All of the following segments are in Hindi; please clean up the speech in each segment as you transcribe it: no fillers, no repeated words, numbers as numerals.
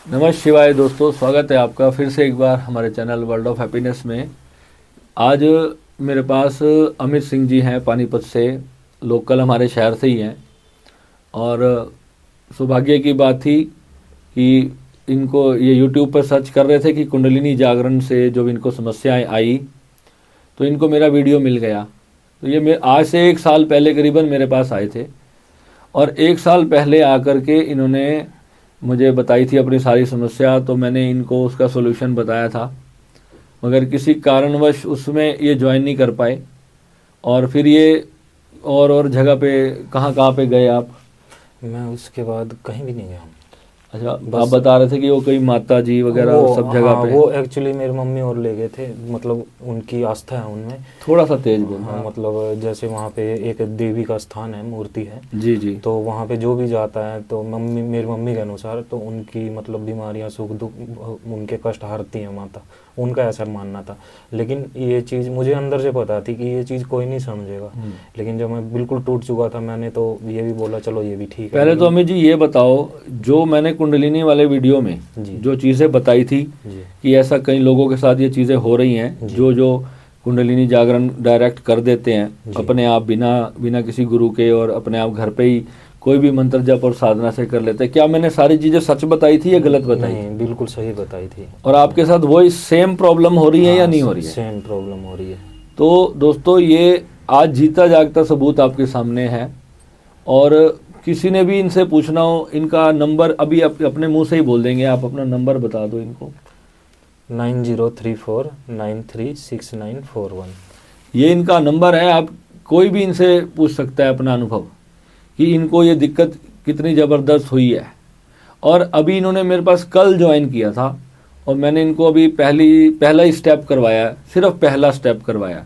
नमः शिवाय दोस्तों, स्वागत है आपका फिर से एक बार हमारे चैनल वर्ल्ड ऑफ हैप्पीनेस में। आज मेरे पास अमित सिंह जी हैं, पानीपत से, लोकल हमारे शहर से ही हैं। और सौभाग्य की बात थी कि इनको ये यूट्यूब पर सर्च कर रहे थे कि कुंडलिनी जागरण से जो इनको समस्याएं आई, तो इनको मेरा वीडियो मिल गया। तो ये आज से 1 साल पहले करीबन मेरे पास आए थे और 1 साल पहले आकर के इन्होंने मुझे बताई थी अपनी सारी समस्या। तो मैंने इनको उसका सॉल्यूशन बताया था, मगर किसी कारणवश उसमें ये ज्वाइन नहीं कर पाए। और फिर ये और जगह पे कहाँ पे गए आप? मैं उसके बाद कहीं भी नहीं गया। अच्छा, आप बता रहे थे कि वो कोई माता जी वगैरह सब जगह पे। वो एक्चुअली मेरी मम्मी और ले गए थे, मतलब उनकी आस्था है उनमें। थोड़ा सा तेज बोल। हाँ, मतलब जैसे वहाँ पे एक देवी का स्थान है, मूर्ति है जी जी। तो वहाँ पे जो भी जाता है तो मेरी मम्मी के अनुसार तो उनकी मतलब बीमारियाँ, सुख दुख, उनके कष्ट हरती हैं माता, उनका ऐसा मानना था। लेकिन ये चीज़ मुझे अंदर से पता थी कि ये चीज़ कोई नहीं समझेगा। लेकिन जब मैं बिल्कुल टूट चुका था, मैंने तो ये भी बोला चलो ये भी ठीक है। पहले तो अमित जी ये बताओ, जो मैंने कुंडलिनी वाले वीडियो में जो चीज़ें बताई थी कि ऐसा कई लोगों के साथ ये चीज़ें हो रही हैं, जो कुंडलिनी जागरण डायरेक्ट कर देते हैं अपने आप, बिना किसी गुरु के, और अपने आप घर पे ही कोई भी मंत्र जप और साधना से कर लेते हैं। क्या मैंने सारी चीज़ें सच बताई थी या गलत बताई? नहीं, बिल्कुल सही बताई थी। और आपके साथ वही सेम प्रॉब्लम हो रही है या नहीं हो रही है? सेम प्रॉब्लम हो रही है। तो दोस्तों, ये आज जीता जागता सबूत आपके सामने है। और किसी ने भी इनसे पूछना हो, इनका नंबर अभी अपने मुंह से ही बोल देंगे। आप अपना नंबर बता दो इनको। 9034936941। ये इनका नंबर है। आप कोई भी इनसे पूछ सकता है अपना अनुभव कि इनको ये दिक्कत कितनी ज़बरदस्त हुई है। और अभी इन्होंने मेरे पास कल ज्वाइन किया था और मैंने इनको अभी पहला ही स्टेप करवाया, सिर्फ पहला स्टेप करवाया,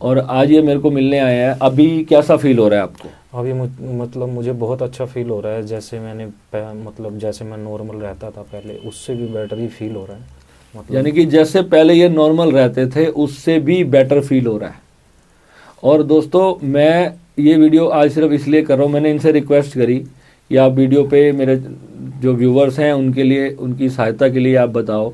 और आज ये मेरे को मिलने आया है। अभी कैसा फील हो रहा है आपको? अभी मतलब मुझे बहुत अच्छा फील हो रहा है। जैसे मतलब जैसे मैं नॉर्मल रहता था पहले, उससे भी बेटर ही फील हो रहा है। मतलब यानी कि जैसे पहले ये नॉर्मल रहते थे उससे भी बेटर फील हो रहा है। और दोस्तों, मैं ये वीडियो आज सिर्फ इसलिए कर रहा हूँ, मैंने इनसे रिक्वेस्ट करी कि आप वीडियो पे मेरे जो व्यूवर्स हैं उनके लिए, उनकी सहायता के लिए आप बताओ।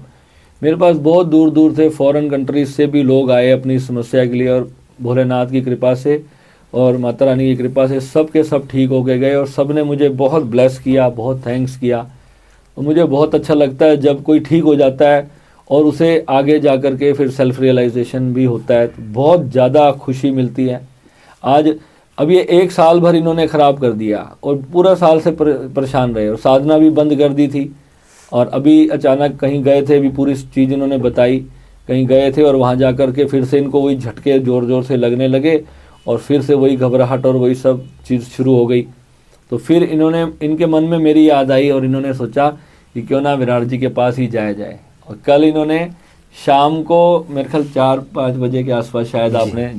मेरे पास बहुत दूर दूर से, फॉरेन कंट्रीज से भी लोग आए अपनी समस्या के लिए, और भोलेनाथ की कृपा से और माता रानी की कृपा से सब के सब ठीक होके गए। और सब ने मुझे बहुत ब्लेस किया, बहुत थैंक्स किया। और मुझे बहुत अच्छा लगता है जब कोई ठीक हो जाता है और उसे आगे जा कर के फिर सेल्फ रियलाइजेशन भी होता है, तो बहुत ज़्यादा खुशी मिलती है। आज अब ये 1 साल भर इन्होंने ख़राब कर दिया और पूरा साल से परेशान रहे, और साधना भी बंद कर दी थी। और अभी अचानक कहीं गए थे, अभी पूरी चीज़ इन्होंने बताई, कहीं गए थे और वहाँ जा कर के फिर से इनको वही झटके ज़ोर ज़ोर से लगने लगे और फिर से वही घबराहट और वही सब चीज़ शुरू हो गई। तो फिर इनके मन में मेरी याद आई और इन्होंने सोचा कि क्यों ना विराट जी के पास ही जाया जाए। और कल इन्होंने शाम को मेरे ख्याल 4-5 बजे के आसपास शायद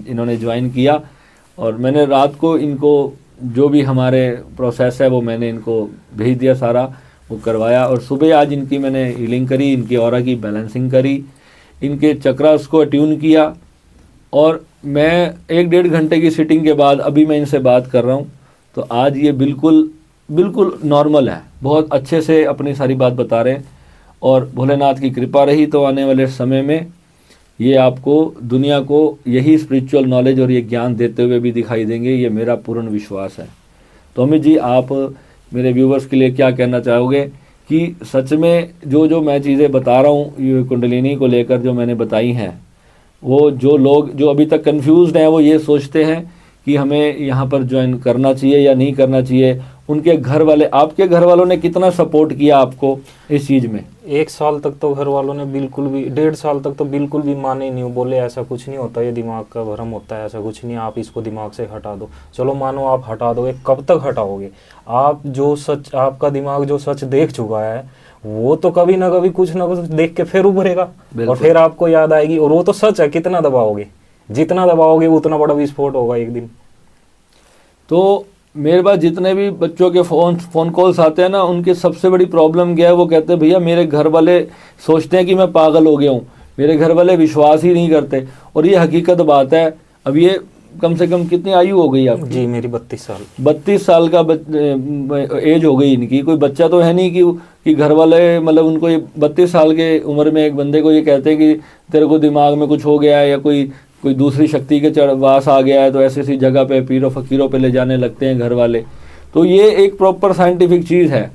इन्होंने ज्वाइन किया, और मैंने रात को इनको जो भी हमारे प्रोसेस है वो मैंने इनको भेज दिया, सारा वो करवाया। और सुबह आज इनकी मैंने हीलिंग करी, इनकी ऑरा की बैलेंसिंग करी, इनके चक्रास को ट्यून किया। और मैं 1-1.5 घंटे की सिटिंग के बाद अभी मैं इनसे बात कर रहा हूँ, तो आज ये बिल्कुल नॉर्मल है, बहुत अच्छे से अपनी सारी बात बता रहे हैं। और भोलेनाथ की कृपा रही तो आने वाले समय में ये आपको, दुनिया को, यही स्पिरिचुअल नॉलेज और ये ज्ञान देते हुए भी दिखाई देंगे, ये मेरा पूर्ण विश्वास है। तो अमित जी, आप मेरे व्यूवर्स के लिए क्या कहना चाहोगे कि सच में जो मैं चीज़ें बता रहा हूँ ये कुंडलिनी को लेकर जो मैंने बताई हैं, वो जो लोग जो अभी तक कंफ्यूज्ड हैं वो ये सोचते हैं कि हमें यहाँ पर ज्वाइन करना चाहिए या नहीं करना चाहिए, उनके घर वाले, आपके घर वालों ने कितना सपोर्ट किया आपको इस चीज़ में? 1 साल तक तो घर वालों ने बिल्कुल भी, 1.5 साल तक तो बिल्कुल भी माने ही नहीं। बोले ऐसा कुछ नहीं होता, ये दिमाग का भ्रम होता है, ऐसा कुछ नहीं, आप इसको दिमाग से हटा दो। चलो मानो आप हटा दोगे, कब तक हटाओगे? आप जो सच, आपका दिमाग जो सच देख चुका है वो तो कभी ना कभी कुछ ना कुछ देख के फिर उभरेगा और फिर आपको याद आएगी। और वो तो सच है, कितना दबाओगे? जितना दबाओगे उतना बड़ा विस्फोट होगा एक दिन। तो मेरे पास जितने भी बच्चों के फ़ोन कॉल्स आते हैं ना, उनकी सबसे बड़ी प्रॉब्लम क्या है, वो कहते हैं भैया मेरे घर वाले सोचते हैं कि मैं पागल हो गया हूँ, मेरे घर वाले विश्वास ही नहीं करते। और ये हकीकत बात है। अब ये कम से कम कितनी आयु हो गई आपकी? जी मेरी 32 साल। 32 साल का एज हो गई इनकी। कोई बच्चा तो है नहीं कि घर वाले मतलब उनको ये 32 साल के उम्र में एक बंदे को ये कहते हैं कि तेरे को दिमाग में कुछ हो गया है या कोई दूसरी शक्ति के वास आ गया है, तो ऐसी ऐसी जगह पे पीरों फकीरों पे ले जाने लगते हैं घर वाले। तो ये एक प्रॉपर साइंटिफिक चीज़ है।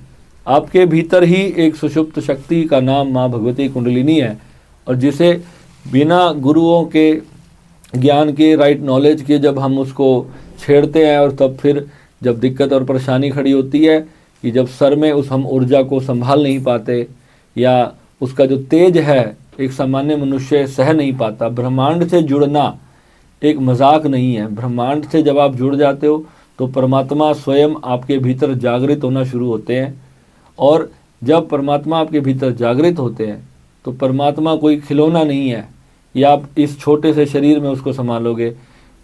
आपके भीतर ही एक सुषुप्त शक्ति का नाम माँ भगवती कुंडलिनी है, और जिसे बिना गुरुओं के ज्ञान के, राइट नॉलेज के, जब हम उसको छेड़ते हैं और तब फिर जब दिक्कत और परेशानी खड़ी होती है कि जब सर में हम ऊर्जा को संभाल नहीं पाते, या उसका जो तेज है एक सामान्य मनुष्य सह नहीं पाता। ब्रह्मांड से जुड़ना एक मजाक नहीं है। ब्रह्मांड से जब आप जुड़ जाते हो तो परमात्मा स्वयं आपके भीतर जागृत होना शुरू होते हैं, और जब परमात्मा आपके भीतर जागृत होते हैं तो परमात्मा कोई खिलौना नहीं है या आप इस छोटे से शरीर में उसको संभालोगे।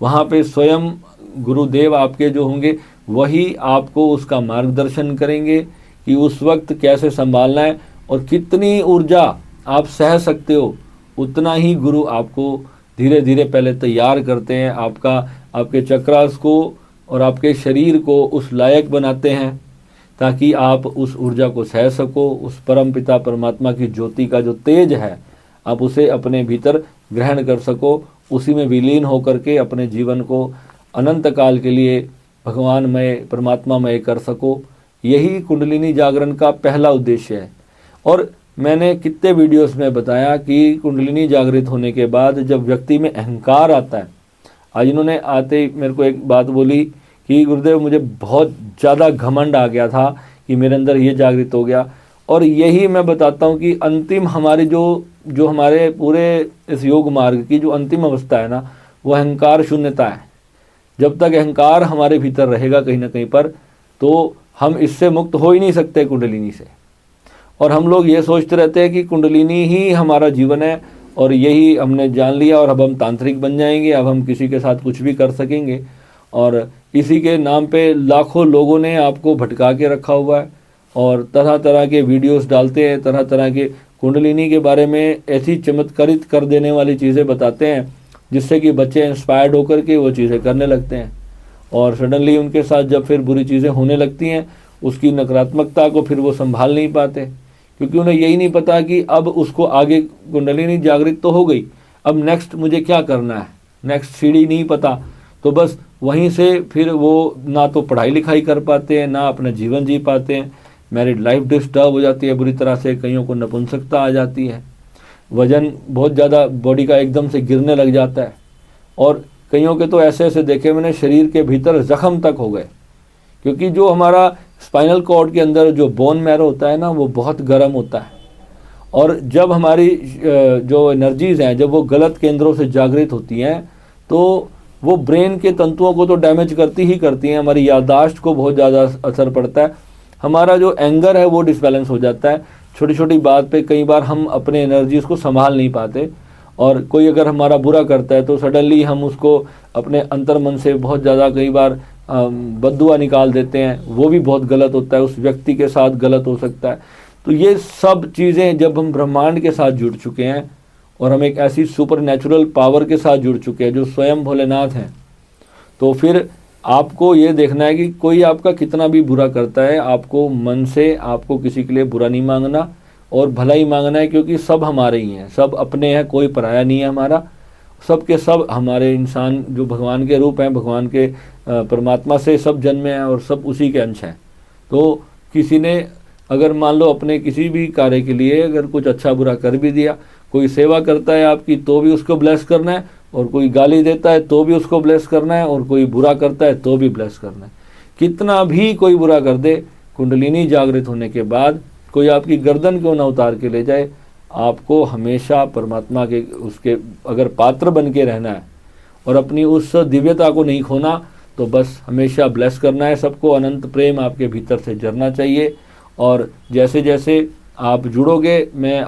वहाँ पे स्वयं गुरुदेव आपके जो होंगे वही आपको उसका मार्गदर्शन करेंगे कि उस वक्त कैसे संभालना है, और कितनी ऊर्जा आप सह सकते हो उतना ही गुरु आपको धीरे धीरे पहले तैयार करते हैं, आपके चक्रास को और आपके शरीर को उस लायक बनाते हैं ताकि आप उस ऊर्जा को सह सको। उस परम पिता परमात्मा की ज्योति का जो तेज है आप उसे अपने भीतर ग्रहण कर सको, उसी में विलीन होकर के अपने जीवन को अनंत काल के लिए भगवानमय परमात्मामय कर सको। यही कुंडलिनी जागरण का पहला उद्देश्य है। और मैंने कितने वीडियोस में बताया कि कुंडलिनी जागृत होने के बाद जब व्यक्ति में अहंकार आता है, आज इन्होंने आते ही मेरे को एक बात बोली कि गुरुदेव मुझे बहुत ज़्यादा घमंड आ गया था कि मेरे अंदर ये जागृत हो गया। और यही मैं बताता हूँ कि अंतिम हमारी जो हमारे पूरे इस योग मार्ग की जो अंतिम अवस्था है ना, वो अहंकार शून्यता है। जब तक अहंकार हमारे भीतर रहेगा कहीं ना कहीं पर, तो हम इससे मुक्त हो ही नहीं सकते कुंडलिनी से। और हम लोग ये सोचते रहते हैं कि कुंडलिनी ही हमारा जीवन है और यही हमने जान लिया और अब हम तांत्रिक बन जाएंगे, अब हम किसी के साथ कुछ भी कर सकेंगे। और इसी के नाम पे लाखों लोगों ने आपको भटका के रखा हुआ है और तरह तरह के वीडियोस डालते हैं, तरह तरह के कुंडलिनी के बारे में ऐसी चमत्कारित कर देने वाली चीज़ें बताते हैं जिससे कि बच्चे इंस्पायर्ड होकर के वो चीज़ें करने लगते हैं। और सडनली उनके साथ जब फिर बुरी चीज़ें होने लगती हैं, उसकी नकारात्मकता को फिर वो संभाल नहीं पाते, क्योंकि उन्हें यही नहीं पता कि अब उसको आगे कुंडलिनी जागृत तो हो गई, अब नेक्स्ट मुझे क्या करना है, नेक्स्ट सीढ़ी नहीं पता। तो बस वहीं से फिर वो ना तो पढ़ाई लिखाई कर पाते हैं, ना अपना जीवन जी पाते हैं। मैरिड लाइफ डिस्टर्ब हो जाती है बुरी तरह से, कईयों को नपुंसकता आ जाती है, वजन बहुत ज़्यादा बॉडी का एकदम से गिरने लग जाता है, और कईयों के तो ऐसे ऐसे देखे मैंने शरीर के भीतर जख्म तक हो गए, क्योंकि जो हमारा स्पाइनल कॉर्ड के अंदर जो बोन मैरो होता है ना, वो बहुत गर्म होता है। और जब हमारी जो एनर्जीज़ हैं जब वो गलत केंद्रों से जागृत होती हैं तो वो ब्रेन के तंतुओं को तो डैमेज करती ही करती हैं, हमारी याददाश्त को बहुत ज़्यादा असर पड़ता है, हमारा जो एंगर है वो डिसबैलेंस हो जाता है। छोटी छोटी बात पे कई बार हम अपने एनर्जीज को संभाल नहीं पाते, और कोई अगर हमारा बुरा करता है तो सडनली हम उसको अपने अंतर मन से बहुत ज़्यादा कई बार बद्दुआ निकाल देते हैं, वो भी बहुत गलत होता है, उस व्यक्ति के साथ गलत हो सकता है। तो ये सब चीज़ें जब हम ब्रह्मांड के साथ जुड़ चुके हैं और हम एक ऐसी सुपर नेचुरल पावर के साथ जुड़ चुके हैं जो स्वयं भोलेनाथ हैं, तो फिर आपको ये देखना है कि कोई आपका कितना भी बुरा करता है, आपको मन से आपको किसी के लिए बुरा नहीं मांगना और भला ही मांगना है, क्योंकि सब हमारे ही हैं, सब अपने हैं, कोई पराया नहीं है हमारा, सब के सब हमारे इंसान जो भगवान के रूप हैं, भगवान के परमात्मा से सब जन्मे हैं और सब उसी के अंश हैं। तो किसी ने अगर मान लो अपने किसी भी कार्य के लिए अगर कुछ अच्छा बुरा कर भी दिया, कोई सेवा करता है आपकी तो भी उसको ब्लेस करना है, और कोई गाली देता है तो भी उसको ब्लेस करना है, और कोई बुरा करता है तो भी ब्लेस करना है। कितना भी कोई बुरा कर दे, कुंडलिनी जागृत होने के बाद कोई आपकी गर्दन क्यों ना उतार के ले जाए, आपको हमेशा परमात्मा के उसके अगर पात्र बन के रहना है और अपनी उस दिव्यता को नहीं खोना, तो बस हमेशा ब्लेस करना है सबको। अनंत प्रेम आपके भीतर से झरना चाहिए, और जैसे जैसे आप जुड़ोगे मैं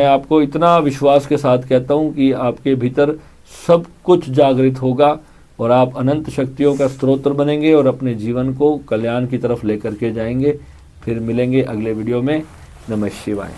आपको इतना विश्वास के साथ कहता हूँ कि आपके भीतर सब कुछ जागृत होगा और आप अनंत शक्तियों का स्रोत बनेंगे और अपने जीवन को कल्याण की तरफ लेकर के जाएंगे। फिर मिलेंगे अगले वीडियो में। नमः शिवाय।